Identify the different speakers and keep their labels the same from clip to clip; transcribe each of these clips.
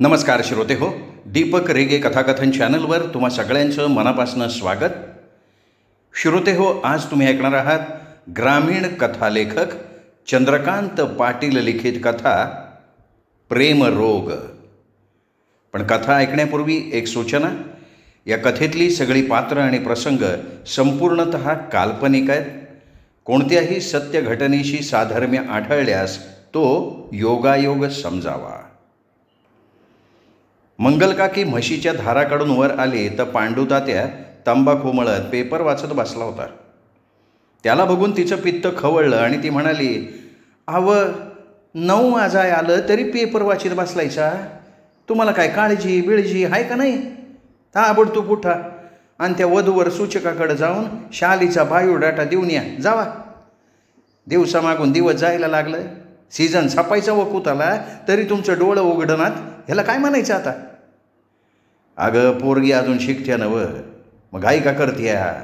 Speaker 1: नमस्कार श्रोते हो, दीपक रेगे कथाकथन चॅनलवर तुम्हा सगळ्यांचं मनापासून स्वागत. श्रोते हो, आज तुम्ही ऐकणार आहात ग्रामीण कथालेखक चंद्रकांत पाटील लिखित कथा प्रेमरोग. पण कथा ऐकण्यापूर्वी एक सूचना. या कथेतली सगळी पात्र आणि प्रसंग संपूर्णतः काल्पनिक आहेत. कोणत्याही सत्य घटनेशी साधर्म्य आढळल्यास तो योगायोग समजावा. मंगलकाकी म्हशीच्या धारा काढून वर आले तर पांडुतात्या तंबाखू मळत पेपर वाचत बसला होता. त्याला बघून तिचं पित्त खवळलं आणि ती म्हणाली, "अव 9 वाजाय आलं तरी पेपर वाचत बसलायचा. तुम्हाला काय काळजी बिळजी आहे का नाही? ताबडतोब उठा आणि त्या वधूवर सूचकाकडे जाऊन शालीचा बायोडाटा देऊन या. जावा. दिवसामागून दिवस जायला लागलं. सीझन छापायचा वकूत आला तरी तुमचं डोळं उघडणात. ह्याला काय म्हणायचं आता? अगं पोरगी अजून शिकत्या नवं, मग आई का करत्या?"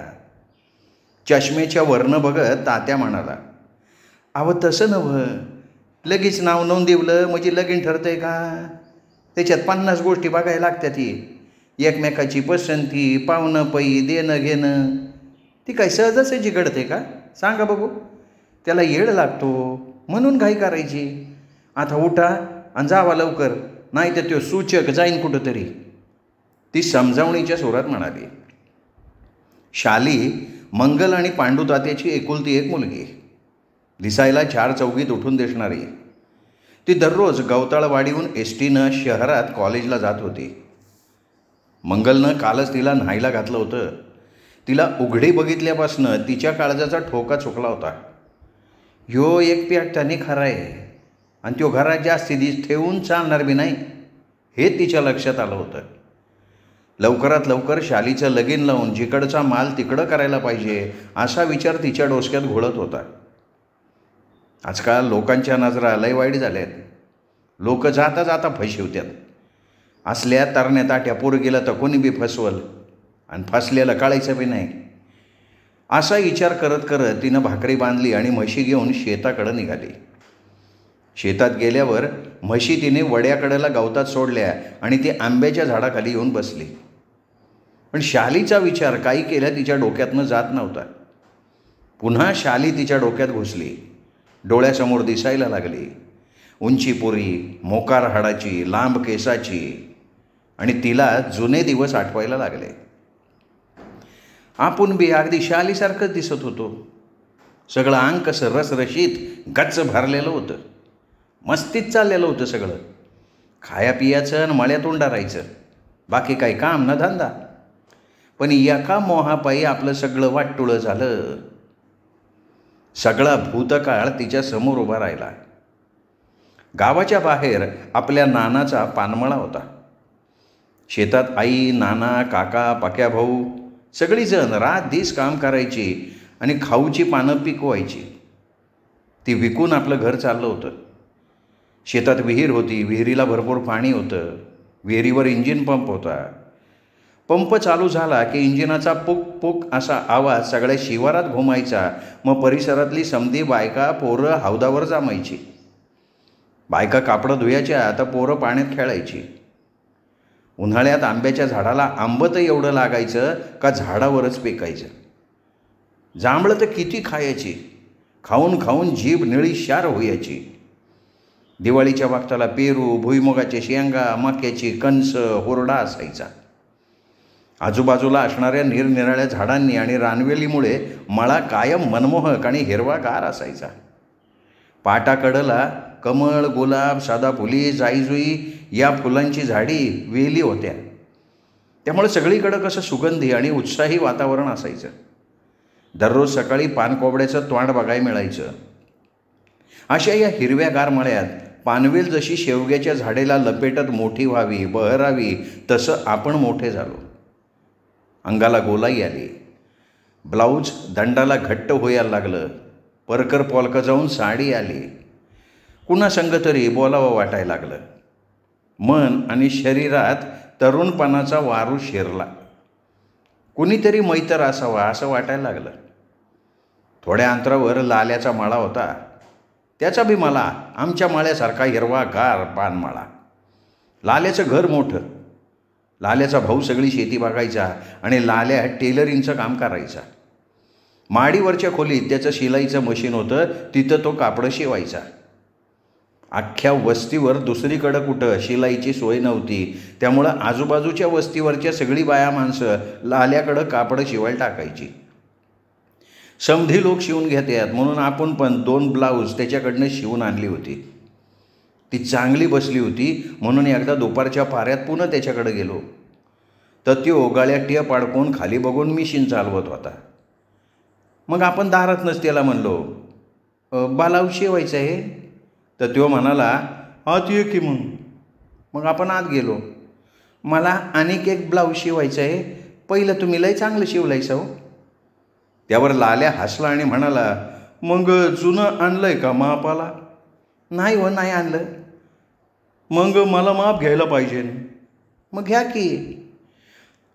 Speaker 1: चष्मेच्या वरनं बघत तात्या म्हणाला, "अव तसं नवं, लगेच नाव नोंदवलं म्हणजे लगीन ठरतंय का? त्याच्यात 50 गोष्टी बघायला लागतात. ती एकमेकाची पसंती, पाहुणं पै, देणं घेणं, ती काय सहजासहजी घडते का? सांगा बघू. त्याला येड लागतो म्हणून घाई करायची. आता उठा आणि जावा लवकर, नाही तर तो सूचक जाईन कुठंतरी." ती समजावणीच्या सुरात म्हणाली. शाली मंगल आणि पांडुतात्याची एकुलती एक मुलगी, दिसायला 4 चौघीत उठून दिसणारी. ती दररोज गवताळवाडीहून एसटीनं शहरात कॉलेजला जात होती. मंगलनं कालच तिला न्हायला घातलं होतं. तिला उघडी बघितल्यापासनं तिच्या काळजाचा ठोका चुकला होता. ह्यो एक प्याट्याने खरा आहे आणि तो घरात जास्ती दिस ठेवून चालणार बी नाही, हे तिच्या लक्षात आलं होतं. लवकरात लवकर शालीचं लगीन लावून जिकडचा माल तिकडं करायला पाहिजे असा विचार तिच्या डोसक्यात घोळत होता. आजकाल लोकांच्या नजरा लय वाईट झाल्यात. लोक जाता जाता फसवत्यात. असल्या तरण्या ताट्या पोरगीला तर कोणी बी फसवल आणि फसलेलं कळायचं बी नाही. असा विचार करत करत तिनं भाकरी बांधली आणि म्हशी घेऊन शेताकडं निघाली. शेतात गेल्यावर म्हशी तिने वड्याकडेला गवतात सोडल्या आणि ती आंब्याच्या झाडाखाली येऊन बसली. पण शालीचा विचार काही केल्या तिच्या डोक्यातनं जात नव्हता. पुन्हा शाली तिच्या डोक्यात घुसली. डोळ्यासमोर दिसायला लागली. उंची पोरी, मोकार हाडाची, लांब केसाची, आणि तिला जुने दिवस आठवायला लागले. आपण बी अगदी शालीसारखंच दिसत होतो. सगळं अंग कसं रसरशीत गच्च भरलेलं होतं. मस्तीत चाललेलं होतं सगळं. खाया पियाचं आणि मळ्यात उंडारायचं, बाकी काही काम न धंदा. पण एका मोहापायी आपलं सगळं वाटटुळं झालं. सगळा भूतकाळ तिच्या समोर उभा राहिला. गावाच्या बाहेर आपल्या नानाचा पानमळा होता. शेतात आई, नाना, काका, पक्या भाऊ सगळीजण रात दिस काम करायची आणि खाऊची पानं पिकवायची. ती विकून आपलं घर चाललं होतं. शेतात विहीर होती. विहिरीला भरपूर पाणी होतं. विहिरीवर इंजिन पंप होता. पंप चालू झाला की इंजिनाचा पुक पुक असा आवाज सगळ्या शिवारात घुमायचा. मग परिसरातली समधी बायका पोरं हौदावर जमायची. बायका कापडं धुयाच्या तर पोरं पाण्यात खेळायची. उन्हाळ्यात आंब्याच्या झाडाला आंबत एवढं लागायचं का झाडावरच पेकायचं. जांभळं तर किती खायची. खाऊन खाऊन जीभ निळी शार होयाची. दिवाळीच्या वक्ताला पेरू, भुईमुगाच्या शेंगा, मक्याची कणस, हुरडा असायचा. आजूबाजूला असणाऱ्या निरनिराळ्या झाडांनी आणि रानवेलीमुळे मळा कायम मनमोहक आणि हिरवागार असायचा. पाटाकडला कमळ, गुलाब, सदाफुली, जाईजुई या फुलांची झाडी, वेली होत्या. त्यामुळे सगळीकडं कसं सुगंधी आणि उत्साही वातावरण असायचं. दररोज सकाळी पानकोंबड्याचं तोंड बघायला मिळायचं. अशा या हिरव्यागार मळ्यात पानवेल जशी शेवग्याच्या झाडेला लपेटत मोठी व्हावी, बहरावी, तसं आपण मोठे झालो. अंगाला गोलाई आली. ब्लाऊज दंडाला घट्ट होयाला लागलं. परकर पोलकं जाऊन साडी आली. कुणासंग तरी बोलावं वाटायला लागलं. मन आणि शरीरात तरुणपणाचा वारू शिरला. कुणीतरी मैत्र असावा असं वाटायला लागलं. थोड्या अंतरावर लाल्याचा मळा होता. त्याचा बी मला आमच्या माळ्यासारखा हिरवागार पानमाळा. लाल्याचं घर मोठं. लाल्याचा भाऊ सगळी शेती बघायचा आणि लाल्या टेलरिंगचं काम करायचा. माडीवरच्या खोलीत त्याचं शिलाईचं मशीन होतं, तिथं तो कापडं शिवायचा. अख्ख्या वस्तीवर दुसरीकडं कुठं शिलाईची सोय नव्हती, त्यामुळं आजूबाजूच्या वस्तीवरच्या सगळी बाया माणसं लाल्याकडं कापडं शिवायला टाकायची. समधी लोक शिवून घेतात म्हणून आपण पण 2 ब्लाऊज त्याच्याकडनं शिवून आणली होती. ती चांगली बसली होती म्हणून एकदा दुपारच्या पाऱ्यात पुन्हा त्याच्याकडे गेलो तर तो गाळ्या टिया पाडकून खाली बघून मिशीन चालवत होता. मग आपण दारातनंच त्याला म्हणलो, ब्लाऊज शिवायचं आहे? तर तो म्हणाला, आत ये की. मग आपण आत गेलो. मला आणिक एक ब्लाऊज शिवायचं आहे, पहिलं तुम्ही लय चांगलं शिवलायचं हो. त्यावर लाल्या हसला आणि म्हणाला, मग जुनं आणलं आहे का मापाला? नाही हो, नाही आणलं. मग मला माप घ्यायला पाहिजे. मग घ्या की.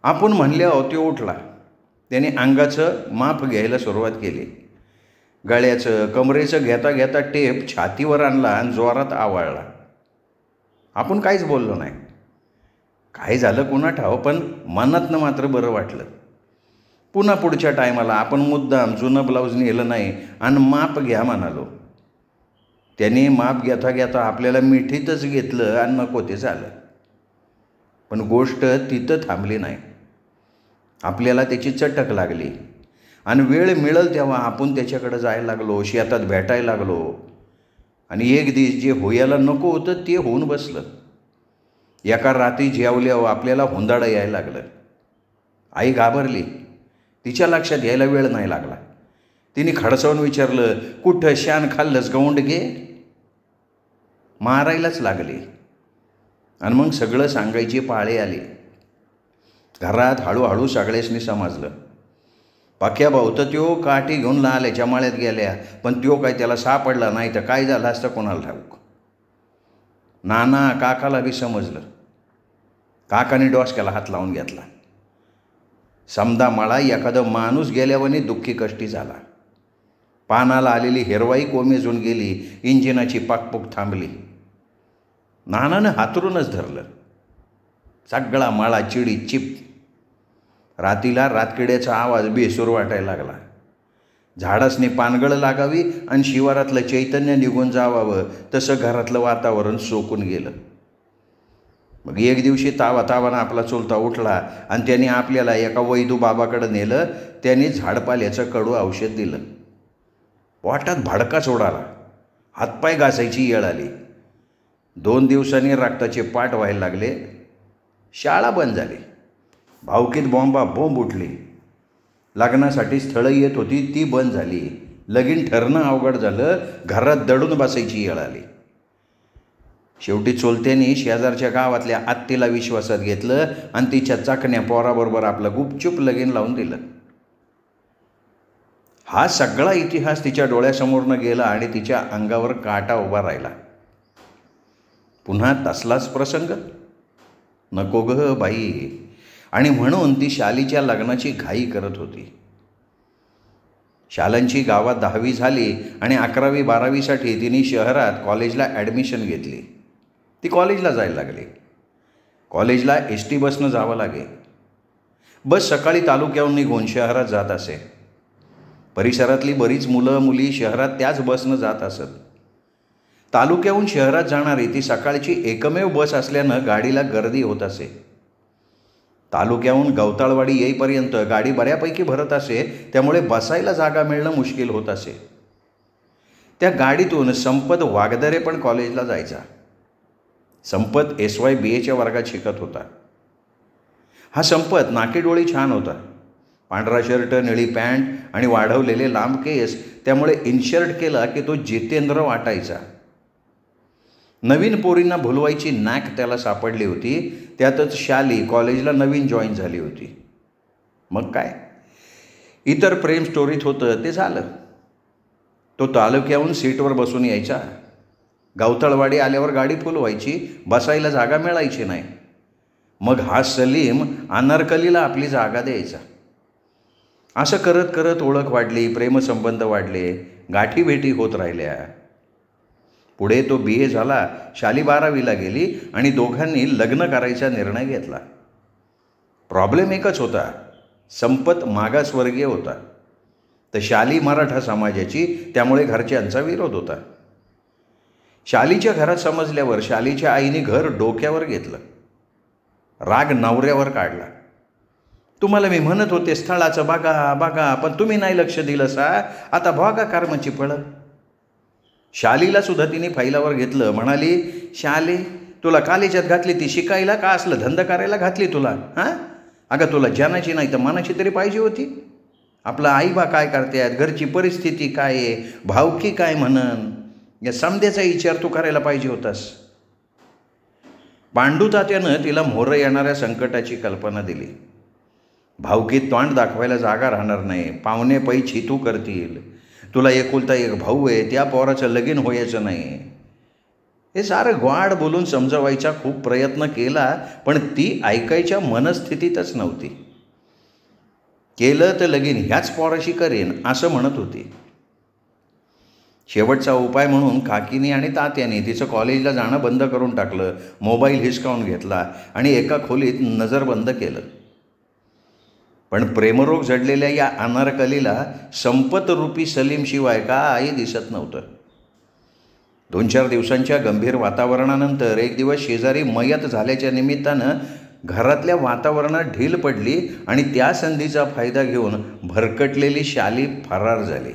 Speaker 1: आपण म्हणल्यावर तो उठला. त्याने अंगाचं माप घ्यायला सुरुवात केली. गळ्याचं कमरेचं घेता घेता टेप छातीवर आणला आणि जोरात आवाळला. आपण काहीच बोललो नाही. काय झालं कोणा ठाव, पण मनातनं मात्र बरं वाटलं. पुन्हा पुढच्या टायमाला आपण मुद्दाम जुनं ब्लाऊज नेलं नाही आणि माप घ्या म्हणालो. त्याने माप घेता घेता आपल्याला मिठीतच घेतलं आणि नको ते झालं. पण गोष्ट तिथं थांबली नाही. आपल्याला त्याची चटक लागली आणि वेळ मिळेल तेव्हा आपण त्याच्याकडे जायला लागलो, शेतात भेटायला लागलो. आणि एक दिवस जे होयाला नको होतं ते होऊन बसलं. एका रात्री जेवल्यावर आपल्याला हुंदाडं यायला लागलं. आई घाबरली. तिच्या लक्षात यायला वेळ नाही लागला. तिने खडसावून विचारलं, कुठं शान खाल्लंस गौंड घे? मारायलाच लागली. आणि मग सगळं सांगायची पाळी आली. घरात हळूहळू सगळ्यासनी समजलं. पाक्या भाऊ तर त्यो काठी घेऊन लाल्याच्या माळ्यात गेल्या, पण त्यो काय त्याला सापडला नाही तर काय झालं असतं कोणाला ठाऊक. नाना काकाला बी समजलं. काकाने डोसक्याला हात लावून घेतला. समदा मळा एखादं माणूस गेल्यावानी दुःखी कष्टी झाला. पानाला आलेली हिरवाई कोमेजून गेली. इंजिनाची पाकपूक थांबली. नानानं हातरूनच धरलं. सगळा मळा चिडी चिप. रातीला रातकिड्याचा आवाज बेसूर वाटायला लागला. झाडासने पानगळ लागावी आणि शिवारातलं चैतन्य निघून जावावं तसं घरातलं वातावरण सोकून गेलं. मग एक दिवशी तावातावानं आपला चुलता उठला आणि त्याने आपल्याला एका वैदू बाबाकडे नेलं. त्याने झाडपाल्याचं कडू औषध दिलं. पोटात भडकाच उडाला. हातपाय घासायची येळ आली. 2 दिवसांनी रक्ताचे पाट व्हायला लागले. शाळा बंद झाली. भावकीत बोंब उठली. लग्नासाठी स्थळं येत होती ती बंद झाली. लगीन ठरणं अवघड झालं. घरात दडून बसायची येळ आली. शेवटी चोलत्यांनी शेजारच्या गावातल्या आत्तीला विश्वासात घेतलं आणि तिच्या चाकण्या पोराबरोबर आपलं गुपचूप लगीन लावून दिलं. हा सगळा इतिहास तिच्या डोळ्यासमोरनं गेला आणि तिच्या अंगावर काटा उभा राहिला. पुन्हा तसलाच प्रसंग? नको ग बाई. आणि म्हणून ती शालीच्या लग्नाची घाई करत होती. शालांची गावात 10वी झाली आणि 11वी 12वीसाठी तिने शहरात कॉलेजला ॲडमिशन घेतली. ती कॉलेजला जायला लागली. कॉलेजला ST बसनं जावं लागे. बस सकाळी तालुक्याहून निघून शहरात जात असे. परिसरातली बरीच मुलं मुली शहरात त्याच बसनं जात असत. तालुक्याहून शहरात जाणारी ती सकाळची एकमेव बस असल्यानं गाडीला गर्दी होत असे. तालुक्याहून गवताळवाडी येईपर्यंत गाडी बऱ्यापैकी भरत असे, त्यामुळे बसायला जागा मिळणं मुश्किल होत असे. त्या गाडीतून संपत वागदरे पण कॉलेजला जायचा. संपत SYBAच्या वर्गात शिकत होता. हा संपत नाकेडोळी छान होता. पांढरा शर्ट, निळी पॅन्ट आणि वाढवलेले लांब केस, त्यामुळे इनशर्ट केला की तो जितेंद्र वाटायचा. नवीन पोरींना भुलवायची नॅक त्याला सापडली होती. त्यातच शाली कॉलेजला नवीन जॉईन झाली होती. मग काय, इतर प्रेम स्टोरीत होतं ते झालं. तो तालुक्याहून सीटवर बसून यायचा. गवताळवाडी आल्यावर गाडी फुल व्हायची, बसायला जागा मिळायची नाही. मग हा सलीम अनारकलीला आपली जागा द्यायचा. असं करत करत ओळख वाढली, प्रेमसंबंध वाढले, गाठीभेटी होत राहिल्या. पुढे तो BA झाला, शाली 12वीला गेली आणि दोघांनी लग्न करायचा निर्णय घेतला. प्रॉब्लेम एकच होता, संपत मागासवर्गीय होता, तर शाली मराठा समाजाची, त्यामुळे घरच्यांचा विरोध होता. शालीच्या घरात समजल्यावर शालीच्या आईने घर डोक्यावर घेतलं, राग नवऱ्यावर काढला. तुम्हाला मी म्हणत होते स्थळाचं बघा बघा, पण तुम्ही नाही लक्ष दिलं सा, आता बघा कर्माची फळं. शालीला सुद्धा तिने फैलावर घेतलं. म्हणाली, शाली तुला कॉलेजात घातली ती शिकायला का असलं धंदा करायला घातली तुला? हां, अगं तुला जनाची नाही तर मनाची तरी पाहिजे होती. आपला आईबा काय करतात, घरची परिस्थिती काय आहे, भावकी काय म्हणन, या समध्याचा विचार तू करायला पाहिजे होतास. पांडू तात्यानं तिला मोहरं येणाऱ्या संकटाची कल्पना दिली. भावकीत तोंड दाखवायला जागा राहणार नाही, पाहुणे पै छितू करतील, तुला एकुलता एक भाऊ आहे, त्या पोराचं लगीन व्हायचं नाही. हे सारं ग्वाड बोलून समजवायचा खूप प्रयत्न केला, पण ती ऐकायच्या मनस्थितीतच नव्हती. केलं तर लगीन ह्याच पोराशी करेन असं म्हणत होती. शेवटचा उपाय म्हणून काकीनी आणि तात्याने तिचं कॉलेजला जाणं बंद करून टाकलं, मोबाईल हिसकावून घेतला आणि एका खोलीत नजरबंद केलं. पण प्रेमरोग जडलेल्या या अनारकलीला संपतरूपी सलीमशिवाय काही दिसत नव्हतं. 2-4 दिवसांच्या गंभीर वातावरणानंतर एक दिवस शेजारी मयत झाल्याच्या निमित्तानं घरातल्या वातावरणात ढील पडली आणि त्या संधीचा फायदा घेऊन भरकटलेली शाली फरार झाली.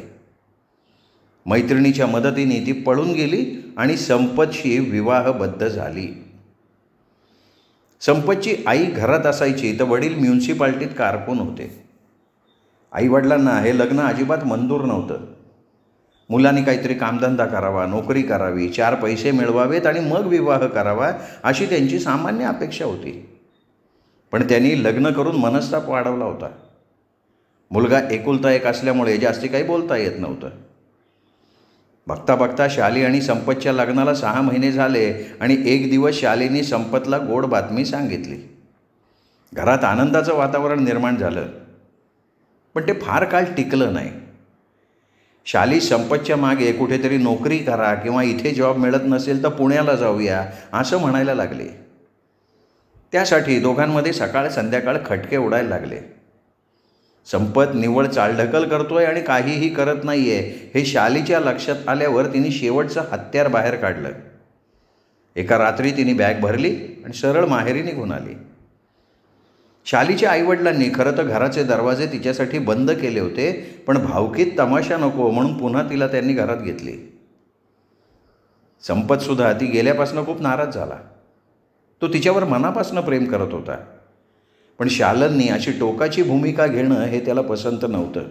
Speaker 1: मैत्रिणीच्या मदतीने ती पळून गेली आणि संपतशी विवाहबद्ध झाली. संपतची आई घरात असायची तर वडील म्युन्सिपाल्टीत कारकून होते. आईवडिलांना हे लग्न अजिबात मंजूर नव्हतं. मुलांनी काहीतरी कामधंदा करावा, नोकरी करावी, 4 पैसे मिळवावेत आणि मग विवाह करावा अशी त्यांची सामान्य अपेक्षा होती. पण त्यांनी लग्न करून मनस्ताप वाढवला होता. मुलगा एकुलता एक असल्यामुळे जास्ती काही बोलता येत नव्हतं. बघता बघता शाली आणि संपतच्या लग्नाला 6 महिने झाले आणि एक दिवस शालीने संपतला गोड बातमी सांगितली. घरात आनंदाचं वातावरण निर्माण झालं, पण ते फार काळ टिकलं नाही. शाली संपतच्या मागे कुठेतरी नोकरी करा किंवा इथे जॉब मिळत नसेल तर पुण्याला जाऊया असं म्हणायला लागले. त्यासाठी दोघांमध्ये सकाळ संध्याकाळ खटके उडायला लागले. संपत निव्वळ चालढकल करतोय आणि काहीही करत नाही आहे हे शालीच्या लक्षात आल्यावर तिने शेवटचं हत्यार बाहेर काढलं. एका रात्री तिने बॅग भरली आणि सरळ माहेरी निघून आली. शालीच्या आईवडिलांनी खरं तर घराचे दरवाजे तिच्यासाठी बंद केले होते, पण भावकीत तमाशा नको म्हणून पुन्हा तिला त्यांनी घरात घेतली. संपतसुद्धा ती गेल्यापासून खूप नाराज झाला. तो तिच्यावर मनापासून प्रेम करत होता, पण शालननी अशी टोकाची भूमिका घेणं हे त्याला पसंत नव्हतं.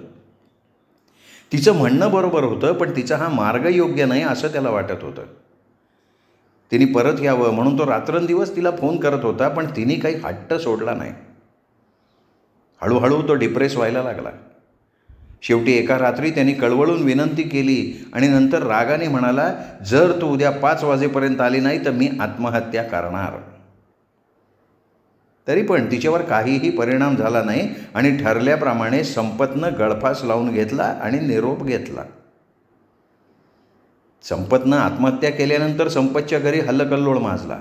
Speaker 1: तिचं म्हणणं बरोबर होतं, पण तिचा हा मार्ग योग्य नाही असं त्याला वाटत होतं. तिने परत यावं म्हणून तो रात्रंदिवस तिला फोन करत होता, पण तिने काही हट्ट सोडला नाही. हळूहळू तो डिप्रेस व्हायला लागला. शेवटी एका रात्री त्यांनी कळवळून विनंती केली आणि नंतर रागाने म्हणाला, जर तू उद्या 5 वाजेपर्यंत आली नाही तर मी आत्महत्या करणार. तरी पण तिच्यावर काहीही परिणाम झाला नाही आणि ठरल्याप्रमाणे संपतनं गळफास लावून घेतला आणि निरोप घेतला. संपतनं आत्महत्या केल्यानंतर संपतच्या घरी हल्लकल्लोळ माजला.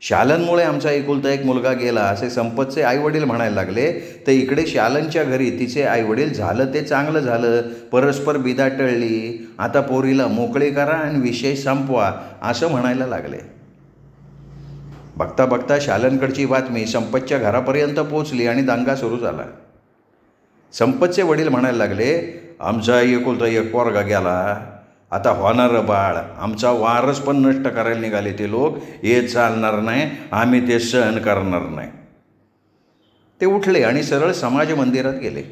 Speaker 1: शालनमुळे आमचा एकुलता एक मुलगा गेला असे संपतचे आईवडील म्हणायला लागले, तर इकडे शालनच्या घरी तिचे आईवडील झालं ते चांगलं झालं, परस्पर बिदा टळली, आता पोरीला मोकळे करा आणि विषय संपवा असं म्हणायला लागले. बघता बघता शालनकडची बातमी संपतच्या घरापर्यंत पोचली आणि दंगा सुरू झाला. संपतचे वडील म्हणायला लागले, आमचा एकुलता एक पोरगा गेला, आता होणारं बाळ, आमचा वारस पण नष्ट करायला निघाले ते लोक, हे चालणार नाही, आम्ही ते सहन करणार नाही. ते उठले आणि सरळ समाज मंदिरात गेले.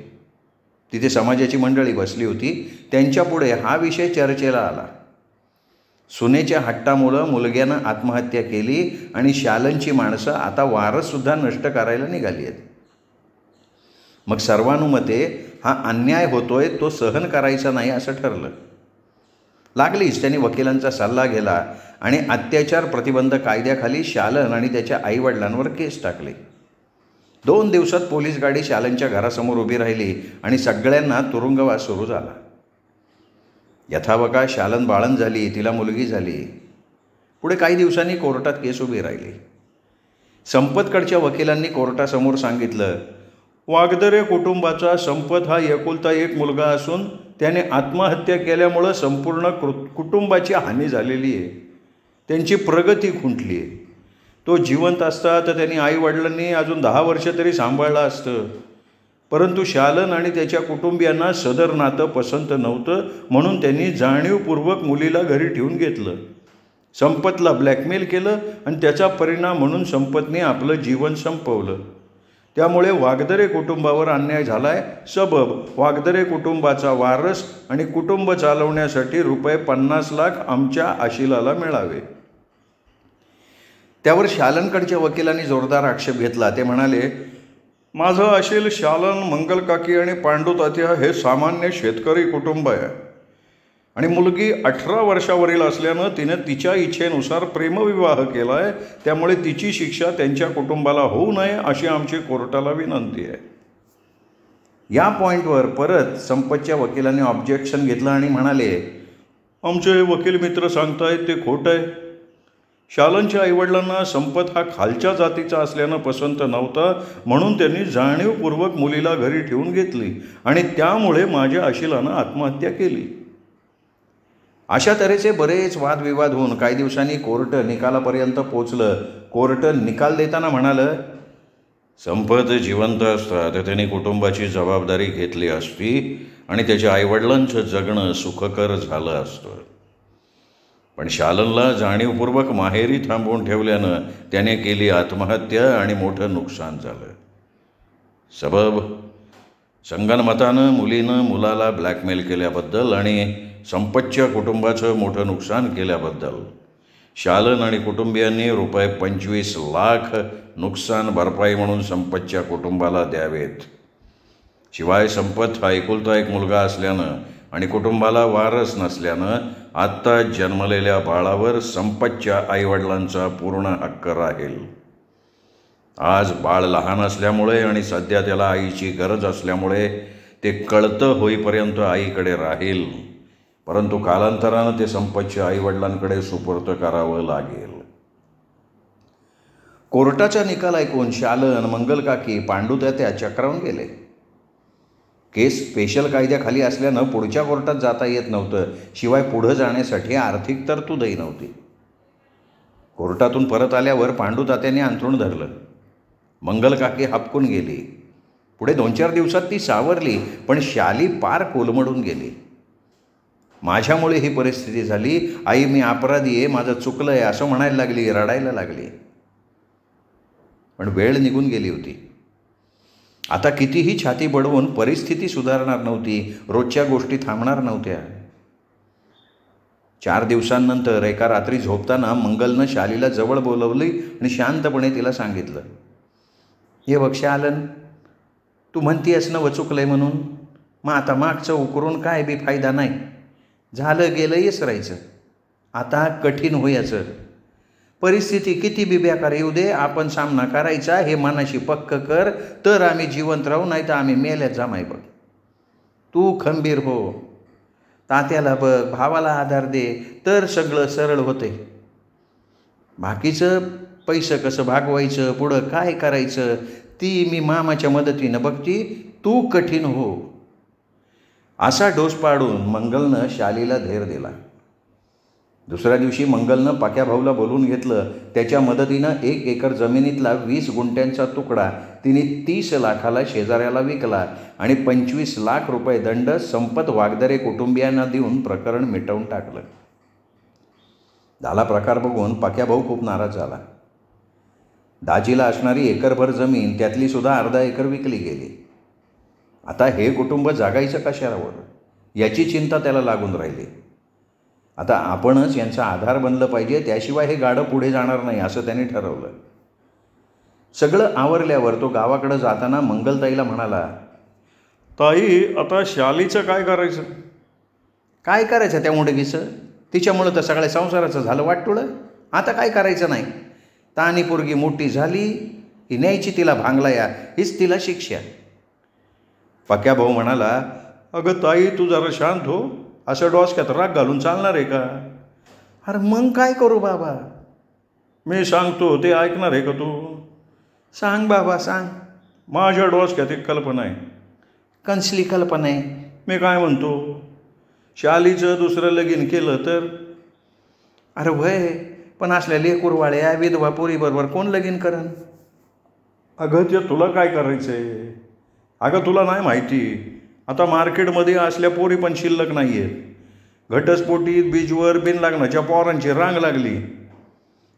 Speaker 1: तिथे समाजाची मंडळी बसली होती. त्यांच्यापुढे हा विषय चर्चेला आला. सुनेच्या हट्टामुळं मुलग्यानं आत्महत्या केली आणि शालनची माणसं आता वारससुद्धा नष्ट करायला निघाली आहेत. मग सर्वानुमते हा अन्याय होतोय, तो सहन करायचा नाही असं ठरलं. लागलीच त्यांनी वकिलांचा सल्ला घेतला आणि अत्याचार प्रतिबंध कायद्याखाली शालन आणि त्याच्या आईवडिलांवर केस टाकली. 2 दिवसात पोलीस गाडी शालनच्या घरासमोर उभी राहिली आणि सगळ्यांना तुरुंगवास सुरू झाला. यथावका शालन बाळण झाली, तिला मुलगी झाली. पुढे काही दिवसांनी कोर्टात केस उभी राहिली. संपतकडच्या वकिलांनी कोर्टासमोर सांगितलं, वागदरे कुटुंबाचा संपत हा एकुलता एक मुलगा असून त्याने आत्महत्या केल्यामुळं संपूर्ण कुटुंबाची हानी झालेली आहे. त्यांची प्रगती खुंटली आहे. तो जिवंत असता तर त्यांनी आईवडिलांनी अजून 10 वर्ष तरी सांभाळलं असतं. परंतु शालन आणि त्याच्या कुटुंबियांना सदर नातं पसंत नव्हतं, म्हणून त्यांनी जाणीवपूर्वक मुलीला घरी ठेवून घेतलं. संपतला ब्लॅकमेल केलं आणि त्याचा परिणाम म्हणून संपतने आपलं जीवन संपवलं. त्यामुळे वागदरे कुटुंबावर अन्याय झाला आहे. सबब वागदरे कुटुंबाचा वारस आणि कुटुंब चालवण्यासाठी ₹50 लाख आमच्या आशिलाला मिळावे. त्यावर शालनकडच्या वकिलांनी जोरदार आक्षेप घेतला. ते म्हणाले, माझं आशिल शालन, मंगलकाकी आणि पांडुतात्या हे सामान्य शेतकरी कुटुंब आहे आणि मुलगी 18 वर्षावरील असल्यानं तिने तिच्या इच्छेनुसार प्रेमविवाह केला आहे. त्यामुळे तिची शिक्षा त्यांच्या कुटुंबाला होऊ नये अशी आमची कोर्टाला विनंती आहे. या पॉईंटवर परत संपतच्या वकिलांनी ऑब्जेक्शन घेतलं आणि म्हणाले, आमचे वकील मित्र सांगतायत ते खोटं आहे. शालनच्या आईवडिलांना संपत हा खालच्या जातीचा असल्यानं पसंत नव्हता, म्हणून त्यांनी जाणीवपूर्वक मुलीला घरी ठेवून घेतली आणि त्यामुळे माझ्या आशिलानं आत्महत्या केली. अशा तऱ्हेचे बरेच वादविवाद होऊन काही दिवसांनी कोर्ट निकालापर्यंत पोचलं. कोर्ट निकाल देताना म्हणालं, संपत जिवंत असता तर त्यांनी कुटुंबाची जबाबदारी घेतली असती आणि त्याच्या आईवडिलांचं जगणं सुखकर झालं असतं. पण शालनला जाणीवपूर्वक माहेरी थांबवून ठेवल्यानं त्याने केली आत्महत्या आणि मोठं नुकसान झालं. सबब संगनमतानं मुलीनं मुलाला ब्लॅकमेल केल्याबद्दल आणि संपतच्या कुटुंबाचं मोठं नुकसान केल्याबद्दल शालन आणि कुटुंबियांनी ₹25 लाख नुकसान भरपाई म्हणून संपतच्या कुटुंबाला द्यावेत. शिवाय संपत हा एकुलता एक मुलगा असल्यानं आणि कुटुंबाला वारस नसल्यानं आत्ता जन्मलेल्या बाळावर संपतच्या आईवडिलांचा पूर्ण हक्क राहील. आज बाळ लहान असल्यामुळे आणि सध्या त्याला आईची गरज असल्यामुळे ते कळतं होईपर्यंत आईकडे राहील, परंतु कालांतरानं ते संपतच्या आईवडिलांकडे सुपूर्द करावं लागेल. कोर्टाचा निकाल ऐकून शालन, मंगलकाकी, पांडुतात्या चक्रावून गेले. केस स्पेशल कायद्याखाली असल्यानं पुढच्या कोर्टात जाता येत नव्हतं. शिवाय पुढं जाण्यासाठी आर्थिक तरतूदही नव्हती. कोर्टातून परत आल्यावर पांडुतात्याने अंथरूण धरलं. मंगलकाकी हापकून गेली. पुढे 2-4 दिवसात ती सावरली, पण शाली पार कोलमडून गेली. माझ्यामुळे ही परिस्थिती झाली. आई, मी अपराधी आहे, माझं चुकलं आहे असं म्हणायला लागली, रडायला लागली. पण वेळ निघून गेली होती. आता कितीही छाती बडवून परिस्थिती सुधारणार नव्हती. रोजच्या गोष्टी थांबणार नव्हत्या. 4 दिवसांनंतर एका रात्री झोपताना मंगलनं शालीला जवळ बोलवली आणि शांतपणे तिला सांगितलं, हे बघ शालन, तू म्हणतीयस ना चुकलंय म्हणून, मग आता मागचं उकरून काय बी फायदा नाही. झालं गेलं विसरायचं. आता कठीण होयाचं. परिस्थिती किती बी बेकार येऊ दे, आपण सामना करायचा हे मनाशी पक्क कर, तर आम्ही जिवंत राहू, नाही तर आम्ही मेल्यात जामाय बघ. तू खंबीर हो, तात्याला बघ, भावाला आधार दे, तर सगळं सरळ होते. बाकीचं पैसं कसं भागवायचं, पुढं काय करायचं ती मी मामाच्या मदतीनं बघती, तू कठीण हो. असा डोस पाडून मंगलनं शालीला धैर्य दिला. दुसऱ्या दिवशी मंगलनं पाक्या भाऊला बोलवून घेतलं. त्याच्या मदतीनं 1 एकर जमिनीतला 20 गुंठ्यांचा तुकडा तिने 30 लाखाला शेजाऱ्याला विकला आणि 25 लाख रुपये दंड संपत वागदरे कुटुंबियांना देऊन प्रकरण मिटवून टाकलं. झाला प्रकार बघून पाक्या भाऊ खूप नाराज झाला. दाजीला असणारी एकरभर जमीन त्यातली सुद्धा अर्धा एकर विकली गेली. आता हे कुटुंब जागायचं कशावर याची चिंता त्याला लागून राहिली. आता आपणच यांचा आधार बनलं पाहिजे, त्याशिवाय हे गाडं पुढे जाणार नाही असं त्याने ठरवलं. सगळं आवरल्यावर तो गावाकडं जाताना मंगलताईला म्हणाला, ताई, आता शालीचं काय करायचं? काय करायचं त्या मुडगीचं? तिच्यामुळं तर सगळ्या संसाराचं झालं वाटतुळं. आता काय करायचं नाही. तानी पोरगी मोठी झाली, ही न्यायची तिला भांगला या, हीच तिला शिक्षा. पक्या भाऊ म्हणाला, अगं ताई, तू जरा शांत हो. असं डोसक्यात राग घालून चालणार आहे का? अरे मग काय करू बाबा? मी सांगतो ते ऐकणार आहे का तू? सांग बाबा सांग. माझ्या डोसक्यात एक कल्पना आहे. कसली कल्पना आहे? मी काय म्हणतो, शालीचं दुसरं लगीन केलं तर? अरे वय, पण असल्या लेकुरवाळ्या विधवा पोरीबरोबर कोण लगीन करण? अगं ते तुला काय करायचं आहे? अगं तुला नाही माहिती, आता मार्केटमध्ये असल्या पोरी पण शिल्लक नाही आहेत. घटस्फोटीत बीजवर बिनलागण्याच्या पोरांची रांग लागली.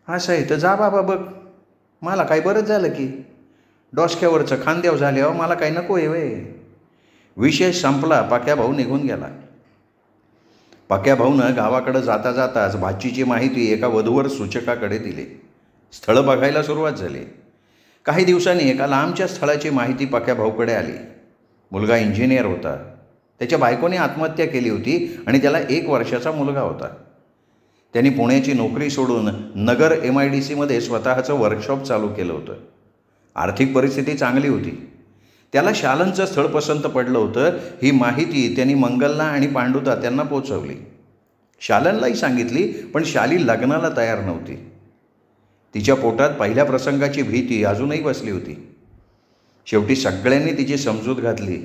Speaker 1: असं आहे तर जा बाबा बघ. मला काय बरंच झालं की डोसक्यावरचं खांद्याव झाल्यावर मला काही नको आहे वय. विषय संपला. पक्या भाऊ निघून गेला. पक्या भाऊनं गावाकडं जाता जाताच भाचीची माहिती एका वधूवर सूचकाकडे दिली. स्थळं बघायला सुरुवात झाली. काही दिवसांनी एका लांबच्या स्थळाची माहिती पक्या भाऊकडे आली. मुलगा इंजिनियर होता. त्याच्या बायकोने आत्महत्या केली होती आणि त्याला 1 वर्षाचा मुलगा होता. त्यांनी पुण्याची नोकरी सोडून नगर MIDCमध्ये स्वतःचं वर्कशॉप चालू केलं होतं. आर्थिक परिस्थिती चांगली होती. त्याला शालनचं स्थळ पसंत पडलं होतं. ही माहिती त्यांनी मंगलला आणि पांडुता त्यांना पोचवली. शालनलाही सांगितली, पण शाली लग्नाला तयार नव्हती. तिच्या पोटात पहिल्या प्रसंगाची भीती अजूनही बसली होती. शेवटी सगळ्यांनी तिची समजूत घातली.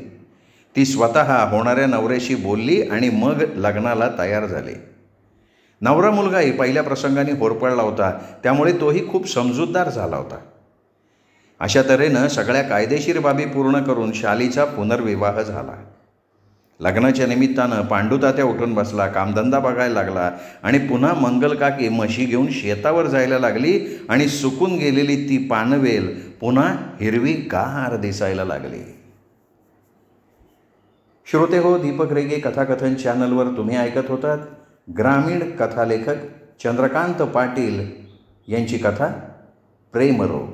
Speaker 1: ती स्वतः होणाऱ्या नवऱ्याशी बोलली आणि मग लग्नाला तयार झाली. नवरा मुलगाही पहिल्या प्रसंगाने होरपळला होता, त्यामुळे तोही खूप समजूतदार झाला होता. अशा तऱ्हेनं सगळ्या कायदेशीर बाबी पूर्ण करून शालीचा पुनर्विवाह झाला. लग्नाच्या निमित्तानं पांडुतात्या उठून बसला, कामधंदा बघायला लागला आणि पुन्हा मंगलकाकी म्हशी घेऊन शेतावर जायला लागली आणि सुकून गेलेली ती पानवेल पुन्हा हिरवीगार दिसायला लागली. श्रोते हो, दीपक रेगे कथाकथन चॅनलवर तुम्ही ऐकत होतात ग्रामीण कथालेखक चंद्रकांत पाटील यांची कथा प्रेमरोग.